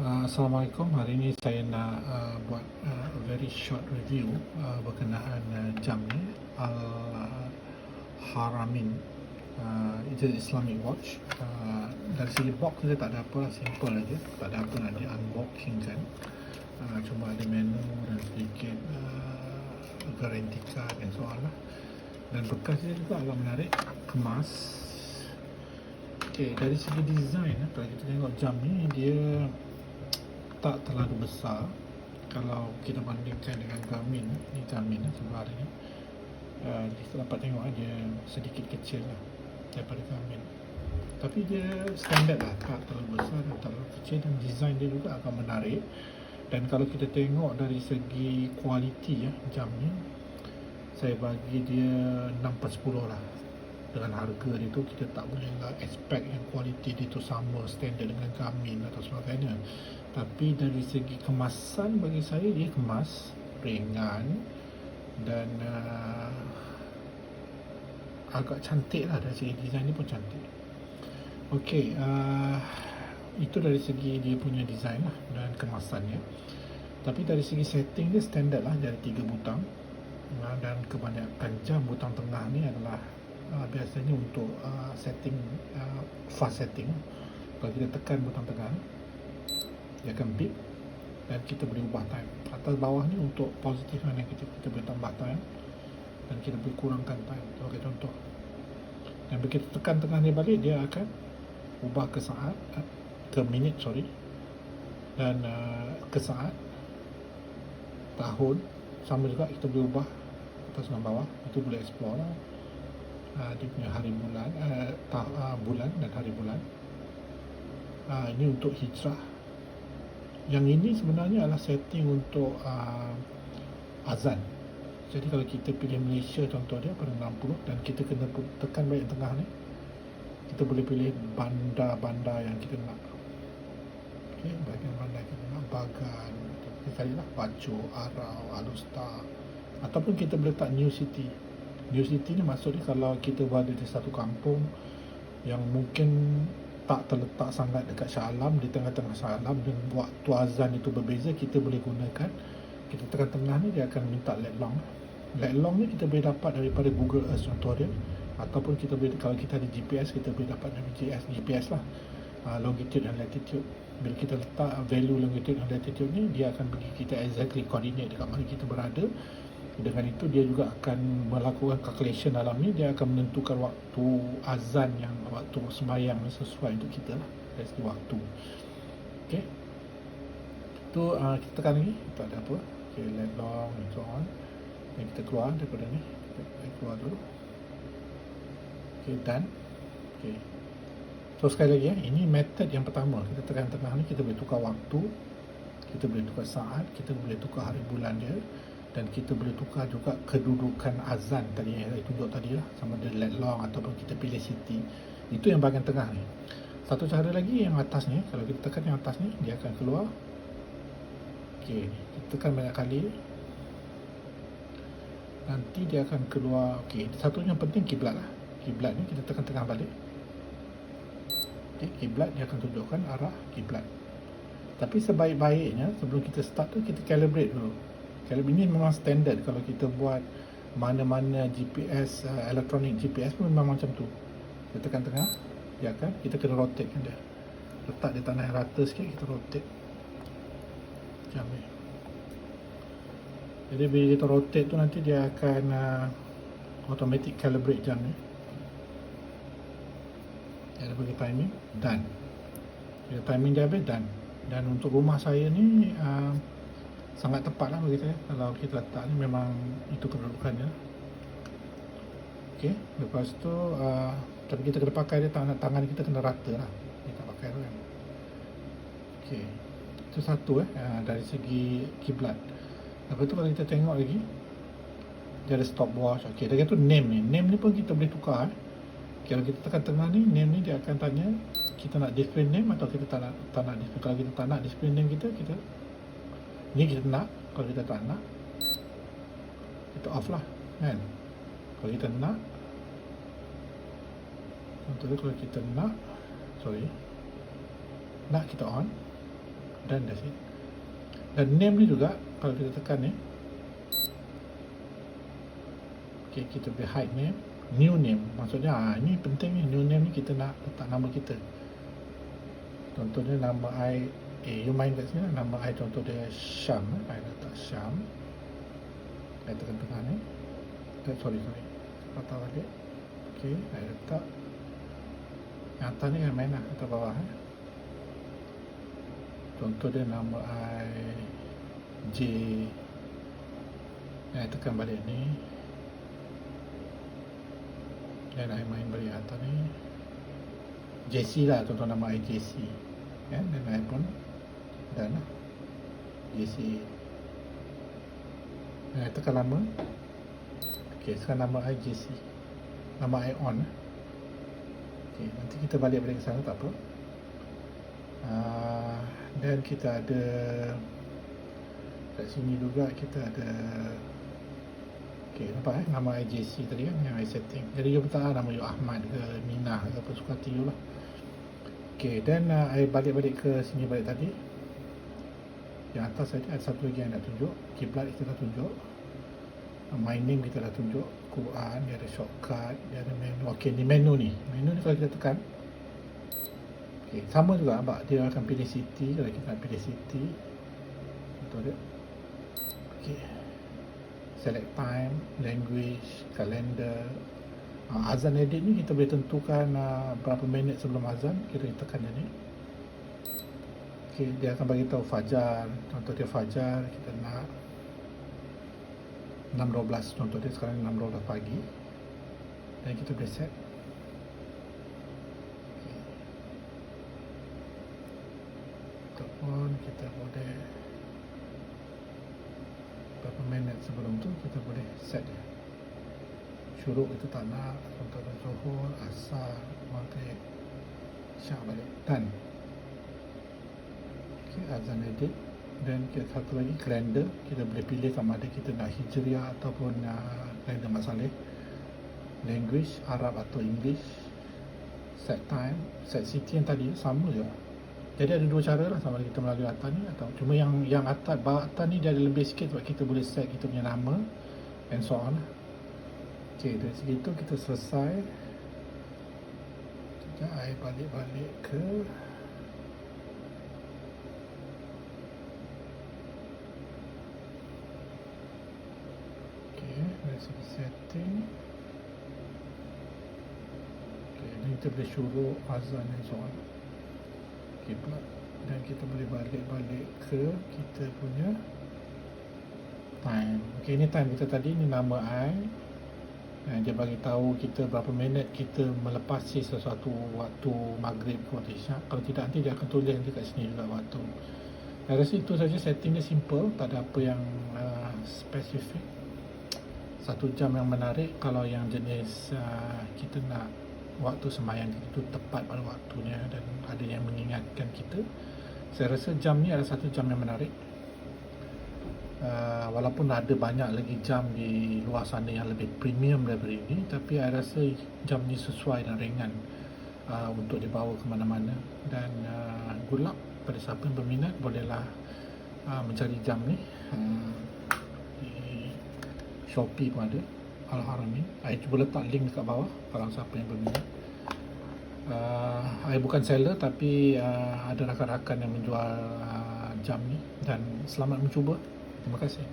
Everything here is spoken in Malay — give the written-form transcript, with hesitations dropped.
Assalamualaikum. Hari ini saya nak buat a very short review berkenaan jam ni Al-Haramin. It's an Islamic watch. Dari segi box dia tak ada apa lah, simple aja. Tak ada apa nak di unboxing kan. Cuma ada menu dan sedikit guarantee card dan so on lah. Dan bekas dia juga agak menarik, kemas. Okay, dari segi design, kalau kita tengok jam ni, dia tak terlalu besar kalau kita bandingkan dengan Garmin. Ni Garmin sebelah ni, kita dapat tengok dia sedikit kecil lah daripada Garmin, tapi dia standard lah, tak terlalu besar dan tak terlalu kecil, dan design dia juga agak menarik. Dan kalau kita tengok dari segi kualiti jam ni, saya bagi dia 6/10 lah. Dengan harga dia tu, kita tak boleh lah expect yang kualiti dia tu sama standard dengan Garmin atau sebagainya. Tapi dari segi kemasan, bagi saya dia kemas ringan dan agak cantik lah. Dari segi design dia pun cantik. Okey, itu dari segi dia punya design lah dan kemasannya. Tapi dari segi setting dia standard lah, dari 3 butang. Dan kebanyakan jam butang tengah ni adalah biasanya untuk setting, fast setting. Kalau kita tekan butang tengah, dia akan beep dan kita boleh ubah time. Atas bawah ni untuk positif dan negatif, kita boleh tambah time dan kita boleh kurangkan time. Sebagai contoh, dan begitu tekan tengah ni balik, dia akan ubah ke saat, ke minit dan ke saat, tahun. Sama juga kita boleh ubah atas dan bawah. Itu boleh explore lah. Dia punya hari bulan, bulan dan hari bulan. Ini untuk hijrah. Yang ini sebenarnya adalah setting untuk azan. Jadi kalau kita pilih Malaysia contoh dia pada 60, dan kita kena tekan bahagian tengah ni, kita boleh pilih bandar-bandar yang kita nak. Okay, bahagian bandar kita nak, Bagan, misalnya lah Pacu, Arau, Alustar, ataupun kita boleh letak New City. New City ni maksudnya kalau kita berada di satu kampung yang mungkin tak terletak sangat dekat Shah Alam, di tengah-tengah Shah Alam, dan waktu azan itu berbeza, kita boleh gunakan, kita tekan tengah ni, dia akan minta lat long. Lat long ni kita boleh dapat daripada Google Earth contoh dia, ataupun kita boleh, kalau kita ada GPS, kita boleh dapat dari GPS lah, longitude dan latitude. Bila kita letak value longitude dan latitude ni, dia akan bagi kita exactly coordinate dekat mana kita berada. Dengan itu dia juga akan melakukan calculation dalam ni, dia akan menentukan waktu azan, yang waktu sembahyang sesuai untuk kita lah, dari segi waktu. Okey, tu kita tekan lagi, tak ada apa. Okey, let long and so on. Dan kita keluar daripada ni, kita keluar dulu. Okey, done. Okey, so sekali lagi ini method yang pertama. Kita tekan tengah ni, kita boleh tukar waktu, kita boleh tukar saat, kita boleh tukar hari bulan dia, dan kita boleh tukar juga kedudukan azan tadi yang saya tunjuk tadi lah, sama ada lat long ataupun kita pilih city. Itu yang bahagian tengah ni. Satu cara lagi yang atas ni, kalau kita tekan yang atas ni, dia akan keluar. Okey, kita tekan banyak kali, nanti dia akan keluar. Okey, satu yang penting kiblat lah. Kiblat ni kita tekan tengah balik. Okey, kiblat dia akan tunjukkan arah kiblat. Tapi sebaik-baiknya sebelum kita start tu, kita calibrate dulu. Kalau ini memang standard, kalau kita buat mana-mana GPS, elektronik GPS pun memang macam tu. Kita tekan tengah, dia akan, kita kena rotate kan dia. Letak di tanah yang rata sikit, kita rotate jam ni. Jadi bila kita rotate tu, nanti dia akan automatic calibrate jam ni. Dia bagi timing, done. Bila timing dia habis, done. Dan untuk rumah saya ni sangat tepat lah bagi saya. Kalau kita letak ni, memang itu kedudukannya. Okey, lepas tu tapi kita kena pakai dia, tangan kita kena rata lah, kita pakai tu kan. Okey, itu satu dari segi kiblat. Lepas tu kalau kita tengok lagi, dia ada stopwatch. Okey, dia kata name ni pun kita boleh tukar. Kalau kita tekan tengah ni, name ni dia akan tanya kita nak display name atau kita tak nak display. Kalau kita tak nak display name kita ni kita nak. Kalau kita tak nak, kita off lah kan. Kalau kita nak, contohnya kalau kita nak, nak kita on. dan that's it. Dan name ni juga kalau kita tekan ni, okay, kita boleh hide name, new name. Maksudnya ini penting ni, new name ni kita nak letak nama kita. Contohnya nama I, you main kat sini lah, nama I contoh dia Syam, I letak Syam. I tekan tengah ni, sorry, patah balik. Okay, I letak yang atas ni kan main lah, atas bawah. Contoh dia nama I J, I tekan balik ni, dan I main balik atas ni JC lah, contoh nama I JC kan, dan I pun dan lah JC, dan I tekan lama. Ok, sekarang nama I JC, nama I on. Ok, nanti kita balik-balik ke sana tak apa. Dan kita ada kat sini juga kita ada, ok, nampak nama I JC tadi kan yang I setting. Jadi you letak nama you Ahmad ke Minah ke apa suka hati you lah. Ok, dan I balik-balik ke sini balik tadi. Yang atas tadi ada satu lagi yang nak tunjuk, kiblat kita dah tunjuk, my name kita dah tunjuk, Quran, dia ada shortcut, dia ada menu. Ok, ni menu ni kalau kita tekan, ok, sama juga nampak, dia akan pilih city. Kalau kita nak pilih city, betul dia. Ok, select time, language, calendar. Azan edit ni kita boleh tentukan berapa minit sebelum azan, kita tekan dia ni. Ok, dia akan bagi tahu fajar, contoh dia fajar kita nak 6.12, contoh dia sekarang 6.12 pagi, dan kita boleh set. Okay. Ataupun kita boleh berapa minit sebelum tu kita boleh set dia. Syuruk kita tak nak, contoh dia Zuhur, Asar, Maghrib, Syak balik, dan okay, azan edit. Dan satu lagi kalender, kita boleh pilih sama ada kita nak Hijriah ataupun kalender Mat Saleh. Language, Arab atau English. Set time, set city yang tadi sama je. Jadi ada dua cara lah, sama ada kita melalui atas ni atau cuma yang atas, bawah atas ni dia ada lebih sikit sebab kita boleh set kita punya nama and so on. Ok, dari segitu kita selesai. Sekejap, I balik-balik ke dari segi setting. Okay, ni kita boleh suruh azan dan so on. Okay, dan kita boleh balik-balik ke kita punya time. Okay, ni time kita tadi, ni nama I. Dia bagi tahu kita berapa minit kita melepasi sesuatu waktu maghrib ke waktu isyak. Kalau tidak nanti dia akan tulis nanti kat sini juga waktu. Saya rasa itu saja, setting dia simple, tak ada apa yang spesifik. 1 jam yang menarik kalau yang jenis kita nak waktu sembahyang itu tepat pada waktunya dan ada yang mengingatkan kita. Saya rasa jam ni adalah 1 jam yang menarik. Walaupun ada banyak lagi jam di luar sana yang lebih premium daripada ini, tapi saya rasa jam ni sesuai dan ringan untuk dibawa ke mana-mana. Dan good luck pada siapa yang berminat, bolehlah mencari jam ni. Di Shopee pun ada, Al-Haramain. Saya cuba letak link dekat bawah kalau siapa yang berminat. Saya bukan seller, tapi ada rakan-rakan yang menjual jam ni, dan selamat mencuba. Terima kasih.